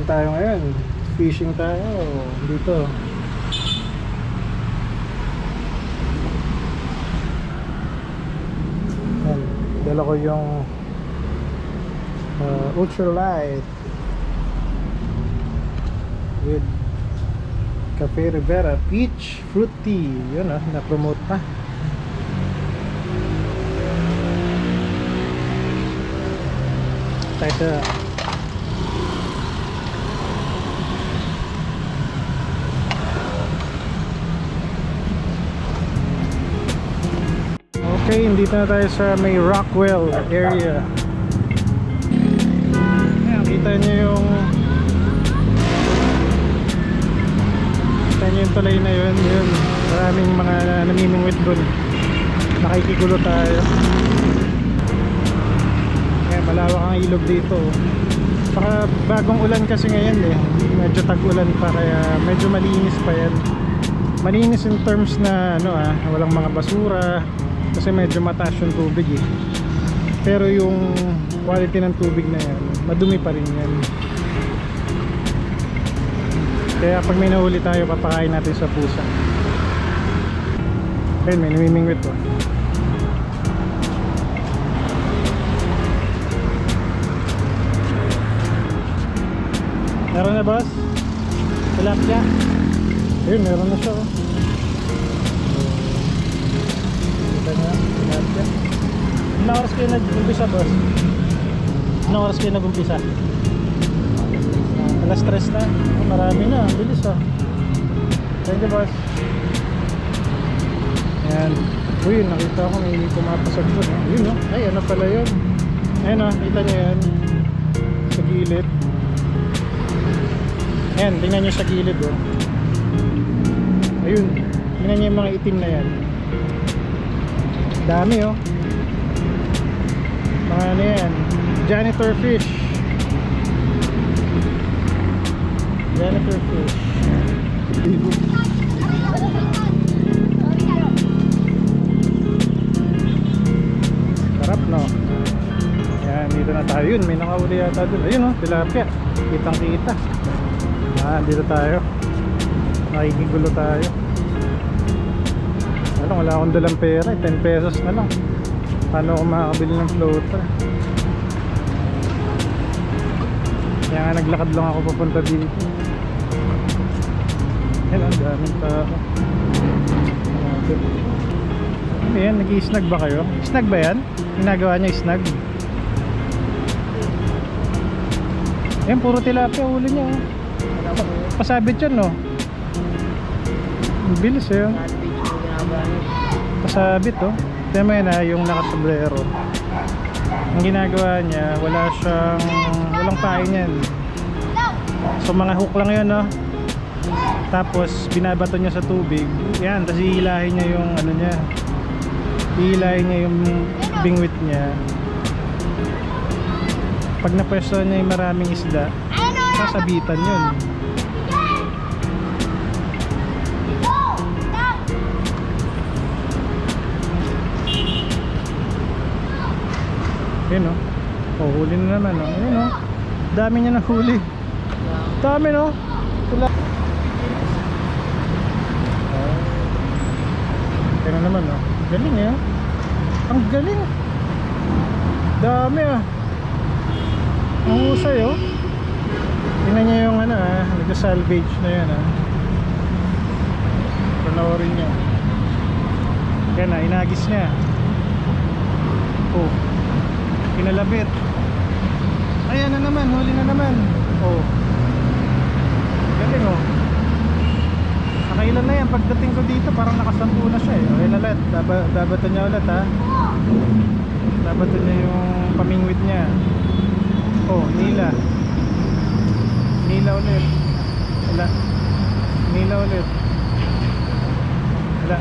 tayo ngayon. Fishing tayo dito. Yan, dala ko yung ultralight with Cafe Rivera Peach Fruit Tea. Yun na-promote pa. Ito. Okay, dito na tayo sa may Rockwell area. Ayan, kita nyo yung tulay na yun. Maraming mga namimingwit doon. Nakikigulo tayo. Ayan, malawak ang ilog dito. Saka bagong ulan kasi ngayon medyo tag-ulan pa, kaya medyo malinis pa yan. Malinis in terms na walang mga basura, kasi medyo mataas yung tubig pero yung quality ng tubig na yan, madumi pa rin yan. Kaya pag may nahuli tayo, papakain natin sa pusa. Ayun, may namimingwit po. Meron na, boss? Tilapia? Ayun, meron na siya. Kita nyo, tilapia. Ilang oras kayo nag-umpisa, boss? Ilang oras kayo nag-umpisa? Alas 3 na. Marami na, ang bilis Thank you, boss. Ayan. Uy, nakita ko may pumapasag doon. Yun ay, ano pala yun? Ayun kita nyo yan sa gilid. Ayan, tingnan nyo sa gilid ayun, tingnan nyo yung mga itim na yan. Dami mga ano yan, janitor fish. Janitor fish. Sarap, no? Ayan, dito na tayo. Yun, may nakahuli yata dun. Ayun tilapia, kitang kita. Dito tayo. Nakikigulo tayo. Wala akong dalang pera, 10 pesos na lang. Paano ako makakabili ng floater? Kaya nga naglakad lang ako papunta dito. Ayan, ang daming tao. Ano yan? Nag-i-snag ba kayo? Snag ba yan? Ginagawa niya snag? Ayan, puro tilapia uli niya pasabit yun ang bilis pasabit tignan mo yan yung nakasobrero. Ang ginagawa niya, walang pain yan, so mga hook lang yun tapos binabato niya sa tubig yan, tapos hihilahin niya yung hihilahin niya yung bingwit niya. Pag napwesto niya yung maraming isda, sasabitan yun. Yun huli na naman yun dami niya nahuli. Dami kaya na naman galing ang galing, dami ang husay tingnan niya yung nag-salvage na yan panoorin niya. Kaya inagis niya kinalabit. Ayan na naman, huli na naman. Galing nakailan na yan. Pagdating ko dito parang nakasampu na siya Ayan ulit, dabato niya ulit dabato niya yung pamingwit niya. Nila ulit. Nila ulit. Wala.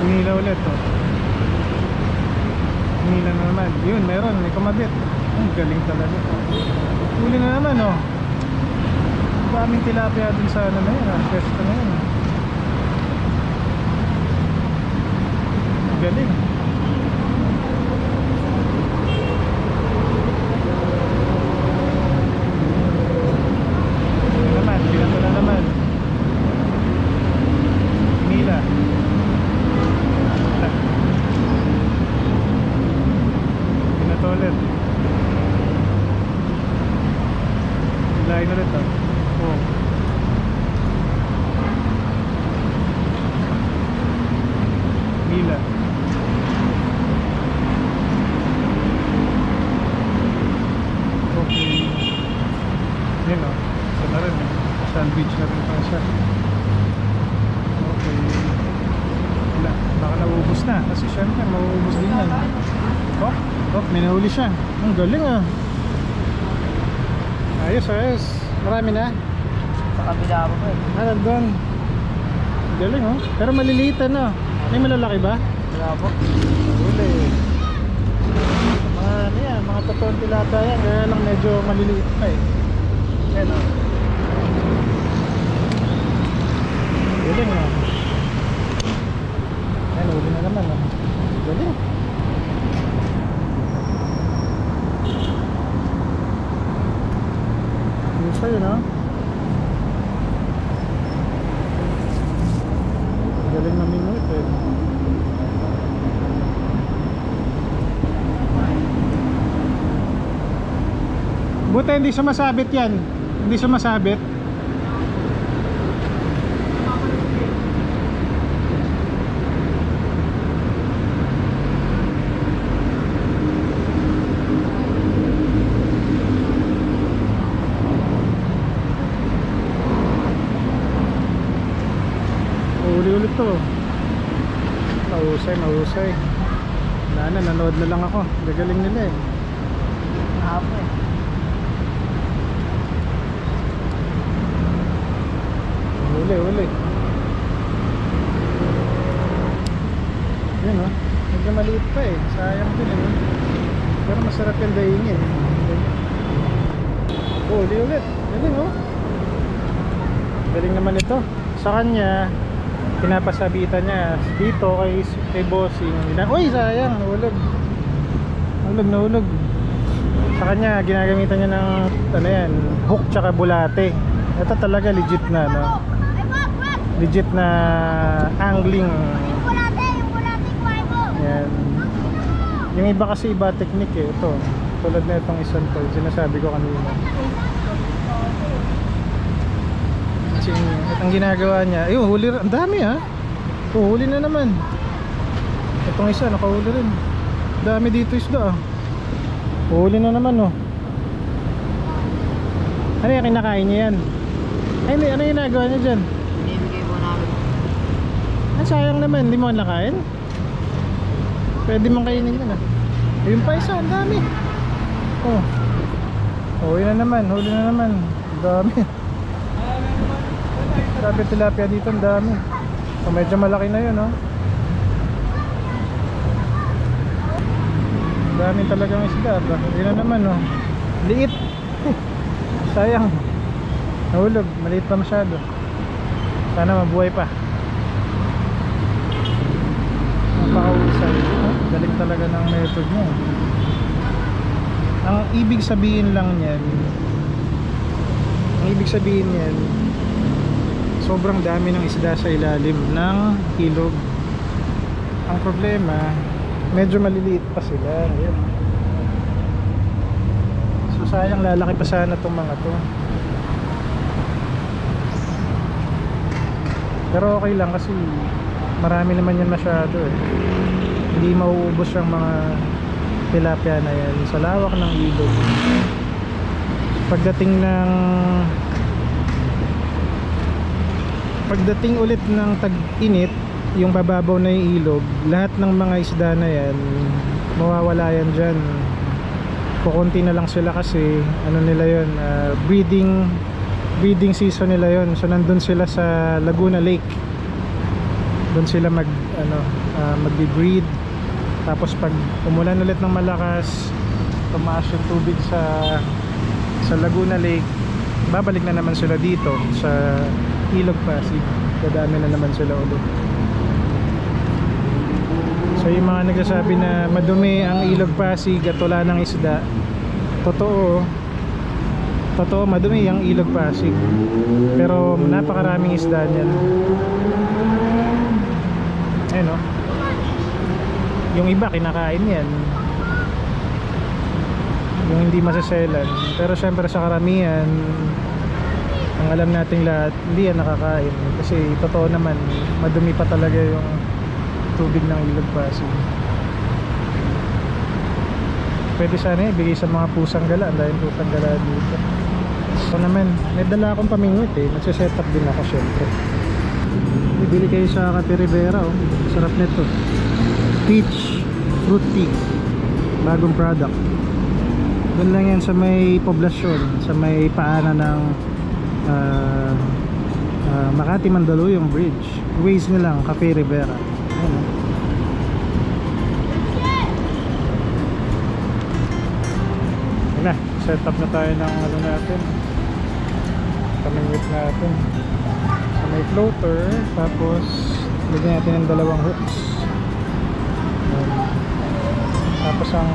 Nila ulit Nila na naman. Yun, meron, may kumabit. Ang galing talaga. Huli na naman daming tilapia dun sa na yun pwesto na yun galing. Naman, pinato na naman. Mila. Pinato ulit. Lain ulit ah. Oh. Mila. Okay. Yun o. Isa na rin. Sandwich na rin pa siya. Okay. Wala. Baka nauubos na. Kasi syempre mauubos din yan. Oh, oh, may nahuli siya. Ang galing ah. Ayos, ayos. Marami na. Sa kabila ako pa eh. Nandun. Galing oh. Pero maliliit ano. May malalaki ba? Wala po. Huli. Mga ano yan, mga totoong tilata yan. Kaya lang medyo maliliit pa eh. Yan oh. Galing oh. Yan, huli na naman oh. Galing. Gusto yun oh. Galing na minuto eh. Buti hindi sumasabit yan. Hindi sumasabit. Uli-ulit to. Mahusay, mahusay. Wala na, nanood na lang ako. Gagaling nila eh. Apo eh. Uli. Yun oh. Medyo maliit pa eh. Sayang din eh. Pero masarap yung daingin. Uli ulit. Galing oh. Galing naman ito. Sa kanya, pinapasabitan niya dito kay bossing. Uy, sayang. Nahulog. Sa kanya, ginagamitan niya ng ano yan, hook tsaka bulate. Ito talaga legit na no. Legit na angling. Yung bulate kuhay mo. Yan. Yung iba kasi iba technique eh. Ito, tulad na itong isang to, sinasabi ko kanina. Kasi itong ginagawa niya, huli, ang dami ha. Huli na naman. Itong isa, nakahuli rin. Dami dito isda ah. Huli na naman oh. Ano yung kinakain niya yan? Ay hindi, ano yung ginagawa niya dyan? Binibigay po namin. Sayang naman, hindi mo nakain? Pwede mong kainin yan ah. Ayun pa isa, ang dami. Oh. Huli na naman. Ang dami. Sabi tilapia dito, ang dami. So, medyo malaki na yun oh. Ang dami talagang isda. Yun na naman oh. Liit. Sayang. Nahulog, maliit pa masyado. Sana mabuhay pa. Napakausay. Galing talaga ng method niya. Ang ibig sabihin lang niyan, sobrang dami ng isda sa ilalim ng ilog. Ang problema, medyo maliliit pa sila. Ayan. So sayang, lalaki pa sana itong mga to. Pero okay lang kasi marami naman yan masyado eh. Hindi mauubos yung mga tilapia na yan sa lawak ng ilog. Pagdating ulit ng tag-init, yung bababaw na yung ilog, lahat ng mga isda na yan mawawala yan dyan. Kukunti na lang sila kasi ano nila yun, breeding season nila yon. So nandun sila sa Laguna Lake. Doon sila magbi-breed. Tapos pag umulan ulit ng malakas, tumaas yung tubig sa Laguna Lake, babalik na naman sila dito sa Ilog Pasig. Dadami na naman sila ulit. So yung mga nagsasabi na madumi ang Ilog Pasig at wala ng isda. Totoo. Totoo, madumi ang Ilog Pasig. Pero napakaraming isda niyan. Ayun oh. Yung iba kinakain yan. Yung hindi masaselan. Pero syempre sa karamihan, ang alam nating lahat, hindi yan nakakain. Kasi totoo naman, madumi pa talaga yung tubig ng Ilog Pasig. Pwede sana ibigay sa mga pusang gala dahil pusang gala dito. Ito naman, may dala akong pamingwit eh. Nagsiset up din ako syempre. Bibili kayo sa Cafe Rivera oh. Sarap nito. Peach fruit tea. Bagong product. Doon lang yan sa may poblasyon, sa may paanan ng Makati Mandaluyong Bridge. Waze nilang Cafe Rivera. Ayan, oh. Ayan na, set up na tayo ng ano natin, kamingwit natin. So, may floater, tapos lagyan natin ng dalawang hooks. Ayan. Tapos ang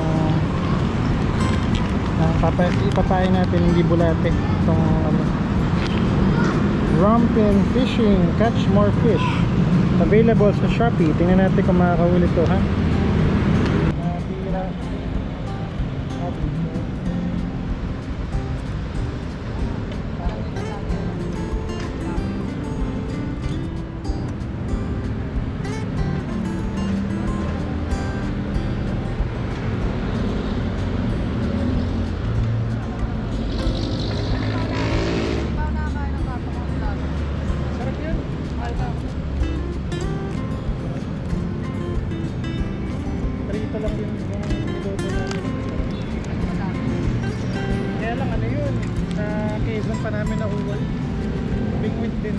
ipapain natin hindi bulate itong ano, Rampin Fishing, catch more fish. Available sa Shopee. Tingnan natin kung makakahuli to, ha? Sarap yun. Prito lang yung niloto namin. Kaya lang ano yun, sa Quezon pa namin nahuwal. Bingwit din.